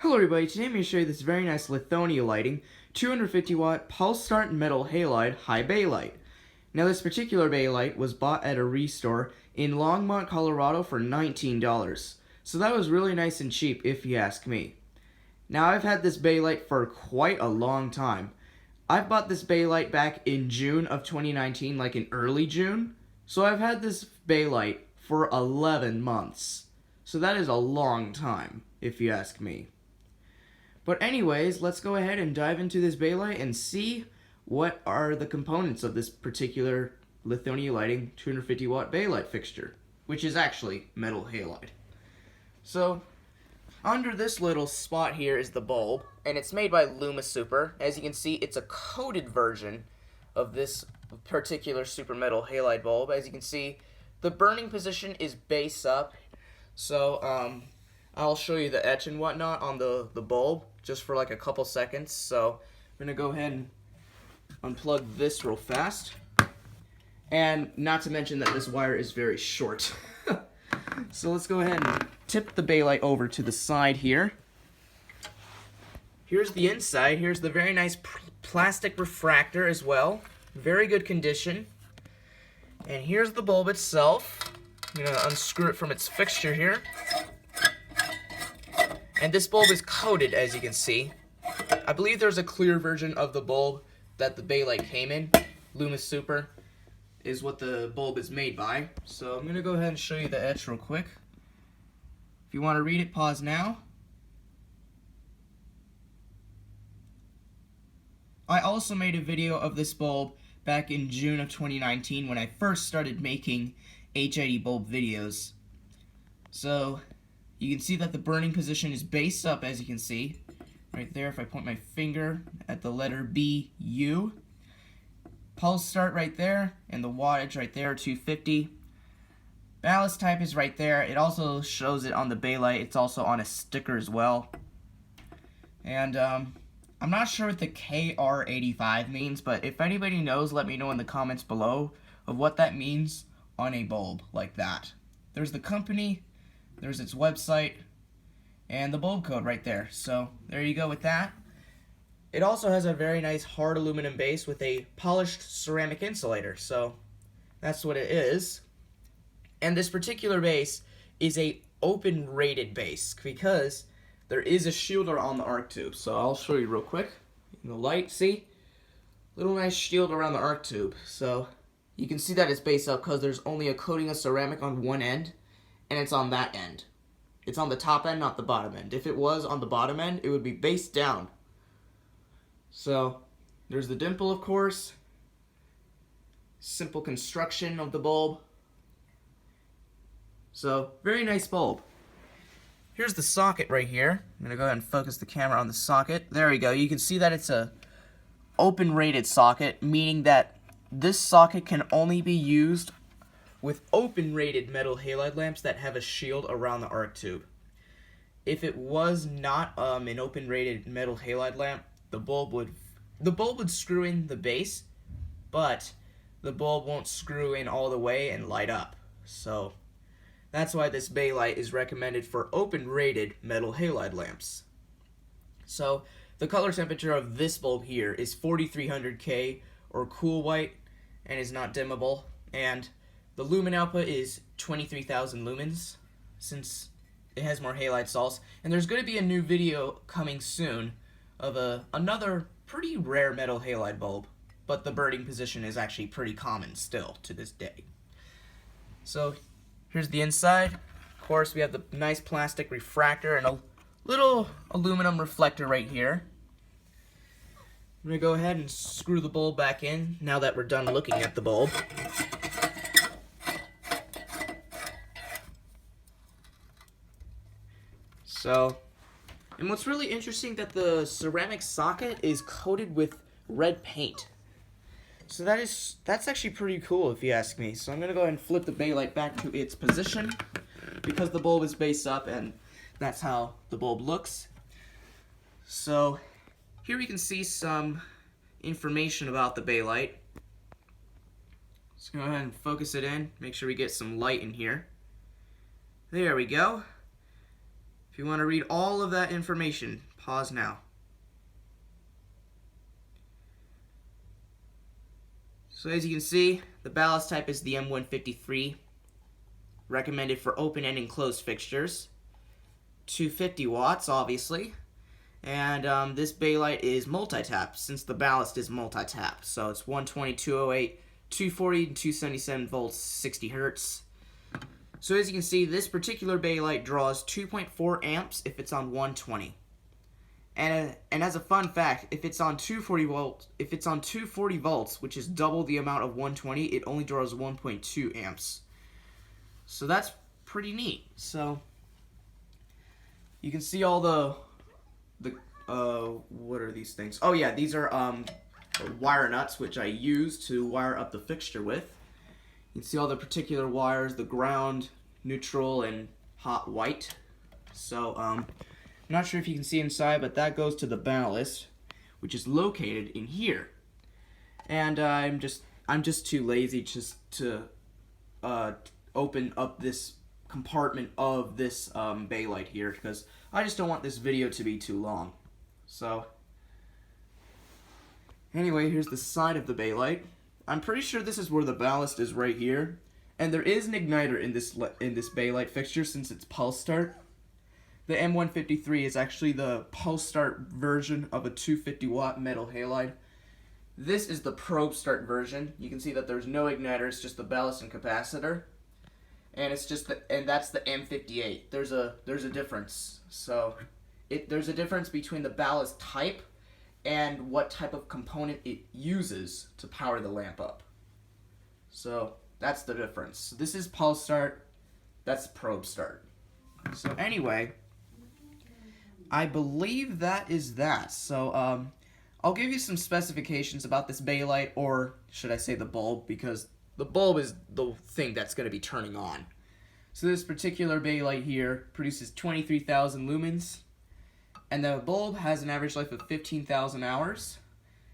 Hello everybody, today I'm going to show you this very nice Lithonia lighting, 250 watt pulse start metal halide high bay light. Now this particular bay light was bought at a restore in Longmont, Colorado for $19. So that was really nice and cheap if you ask me. Now I've had this bay light for quite a long time. I've bought this bay light back in June of 2019, like in early June. So I've had this bay light for 11 months. So that is a long time if you ask me. But anyways, let's go ahead and dive into this bay light and see what are the components of this particular Lithonia lighting 250 watt bay light fixture, which is actually metal halide. So, under this little spot here is the bulb, and it's made by LumaSuper. As you can see, it's a coated version of this particular super metal halide bulb. As you can see, the burning position is base up, so I'll show you the etch and whatnot on the bulb just for like a couple seconds. So I'm gonna go ahead and unplug this real fast, and not to mention that this wire is very short. So let's go ahead and tip the bay light over to the side here. Here's the inside. Here's the very nice plastic refractor as well, very good condition. And here's the bulb itself. I'm gonna unscrew it from its fixture here. And this bulb is coated, as you can see. I believe there's a clear version of the bulb that the bay light came in. LumaSuper is what the bulb is made by. So I'm going to go ahead and show you the etch real quick. If you want to read it, pause now. I also made a video of this bulb back in June of 2019 when I first started making HID bulb videos. So you can see that the burning position is base up, as you can see. Right there, if I point my finger at the letter B, U. Pulse start right there, and the wattage right there, 250. Ballast type is right there. It also shows it on the bay light. It's also on a sticker as well. And I'm not sure what the KR85 means, but if anybody knows, let me know in the comments below of what that means on a bulb like that. There's the company, there's its website, and the bulb code right there. So there you go with that. It also has a very nice hard aluminum base with a polished ceramic insulator. So that's what it is. And this particular base is a open rated base because there is a shielder on the arc tube. So I'll show you real quick. In the light, see? Little nice shield around the arc tube. So you can see that it's base up because there's only a coating of ceramic on one end, and it's on that end. It's on the top end, not the bottom end. If it was on the bottom end, it would be base down. So there's the dimple, of course. Simple construction of the bulb. So very nice bulb. Here's the socket right here. I'm gonna go ahead and focus the camera on the socket. There we go. You can see that it's a open rated socket, meaning that this socket can only be used with open rated metal halide lamps that have a shield around the arc tube. If it was not an open rated metal halide lamp, the bulb would screw in the base, but the bulb won't screw in all the way and light up. So that's why this bay light is recommended for open rated metal halide lamps. So the color temperature of this bulb here is 4300K or cool white and is not dimmable, and the lumen output is 23,000 lumens since it has more halide salts. And there's going to be a new video coming soon of another pretty rare metal halide bulb, but the burning position is actually pretty common still to this day. So here's the inside. Of course, we have the nice plastic refractor and a little aluminum reflector right here. I'm going to go ahead and screw the bulb back in now that we're done looking at the bulb. So, and what's really interesting that the ceramic socket is coated with red paint. So that's actually pretty cool if you ask me. So I'm going to go ahead and flip the bay light back to its position because the bulb is base up and that's how the bulb looks. So here we can see some information about the bay light. Let's go ahead and focus it in, make sure we get some light in here. There we go. If you want to read all of that information, pause now. So as you can see, the ballast type is the M153, recommended for open and enclosed fixtures. 250 watts, obviously. And this bakelite is multi-tap, since the ballast is multi-tap. So it's 120, 208, 240, and 277 volts, 60 hertz. So as you can see, this particular bakelite draws 2.4 amps if it's on 120. And as a fun fact, if it's on 240 volts, which is double the amount of 120, it only draws 1.2 amps. So that's pretty neat. So you can see all the what are these things? Oh yeah, these are wire nuts, which I use to wire up the fixture with. You can see all the particular wires, the ground, neutral, and hot white. So I'm not sure if you can see inside, but that goes to the ballast, which is located in here. And I'm just too lazy just to open up this compartment of this bakelite here, because I just don't want this video to be too long. So anyway, here's the side of the bakelite. I'm pretty sure this is where the ballast is, right here. And there is an igniter in this bakelite fixture, since it's pulse start. The M153 is actually the pulse start version of a 250 watt metal halide. This is the probe start version. You can see that there's no igniter, it's just the ballast and capacitor. And it's just that's the M58. There's a difference. So there's a difference between the ballast type and what type of component it uses to power the lamp up. So that's the difference. This is pulse start, that's probe start. So anyway, I believe that is that. So I'll give you some specifications about this bakelite, or should I say the bulb, because the bulb is the thing that's going to be turning on. So this particular bakelite here produces 23,000 lumens, and the bulb has an average life of 15,000 hours,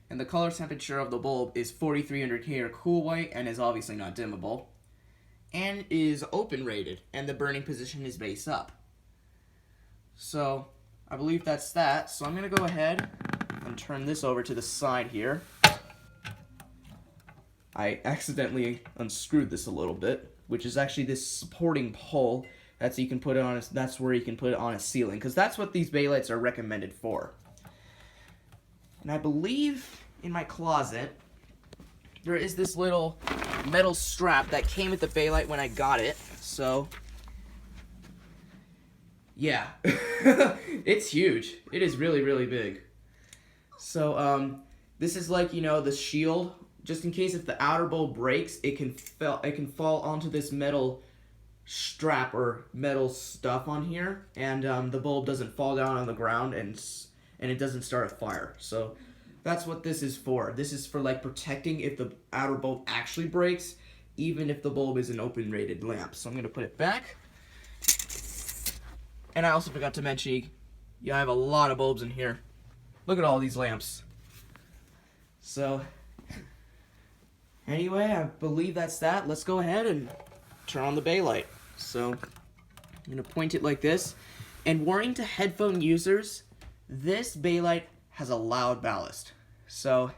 and the color temperature of the bulb is 4300 K or cool white, and is obviously not dimmable, and is open rated, and the burning position is base up. So I believe that's that. So I'm going to go ahead and turn this over to the side here. I accidentally unscrewed this a little bit, which is actually this supporting pole. That's you can put it on. That's where you can put it on a ceiling, because that's what these bakelite are recommended for. And I believe in my closet there is this little metal strap that came with the bakelite when I got it. So yeah, it's huge. It is really, really big. So this is like, you know, the shield. Just in case if the outer bulb breaks, it can fall onto this metal strap or metal stuff on here, and the bulb doesn't fall down on the ground, and it doesn't start a fire. So that's what this is for. This is for like protecting if the outer bulb actually breaks, even if the bulb is an open rated lamp. So I'm gonna put it back. And I also forgot to mention, I have a lot of bulbs in here. Look at all these lamps. So anyway, I believe that's that. Let's go ahead and turn on the bakelite. So I'm going to point it like this. And warning to headphone users, this bakelite has a loud ballast. So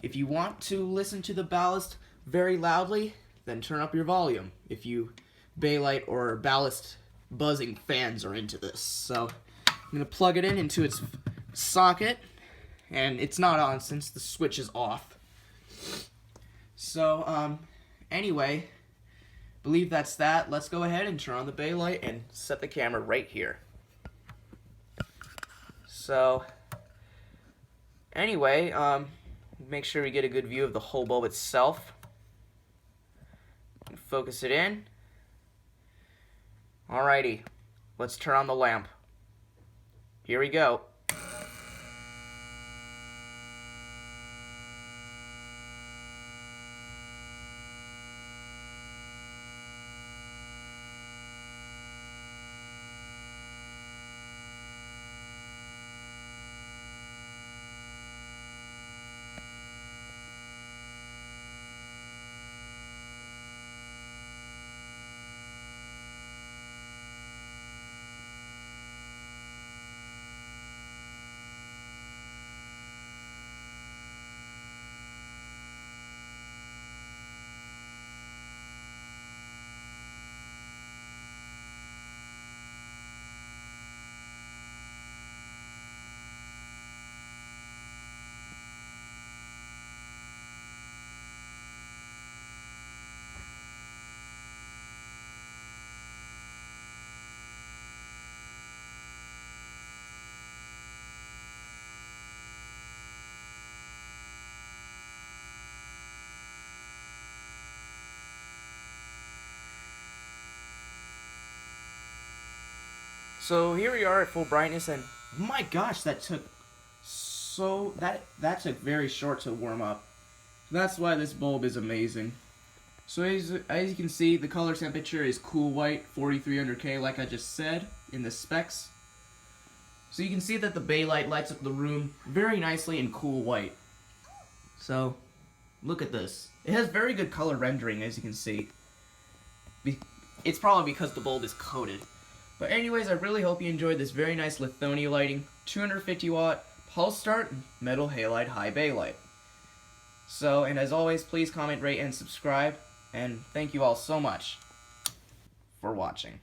if you want to listen to the ballast very loudly, then turn up your volume. If you bakelite or ballast buzzing fans are into this. So I'm going to plug it into its socket. And it's not on since the switch is off. So, anyway, believe that's that. Let's go ahead and turn on the bakelite and set the camera right here. So, anyway, make sure we get a good view of the whole bulb itself. Focus it in. Alrighty, let's turn on the lamp. Here we go. So here we are at full brightness, and my gosh, that took very short to warm up. That's why this bulb is amazing. So as you can see, the color temperature is cool white, 4300K, like I just said in the specs. So you can see that the bay light lights up the room very nicely in cool white. So look at this. It has very good color rendering, as you can see. It's probably because the bulb is coated. But anyways, I really hope you enjoyed this very nice Lithonia lighting, 250 watt, pulse start, metal halide high bay light. So, and as always, please comment, rate, and subscribe, and thank you all so much for watching.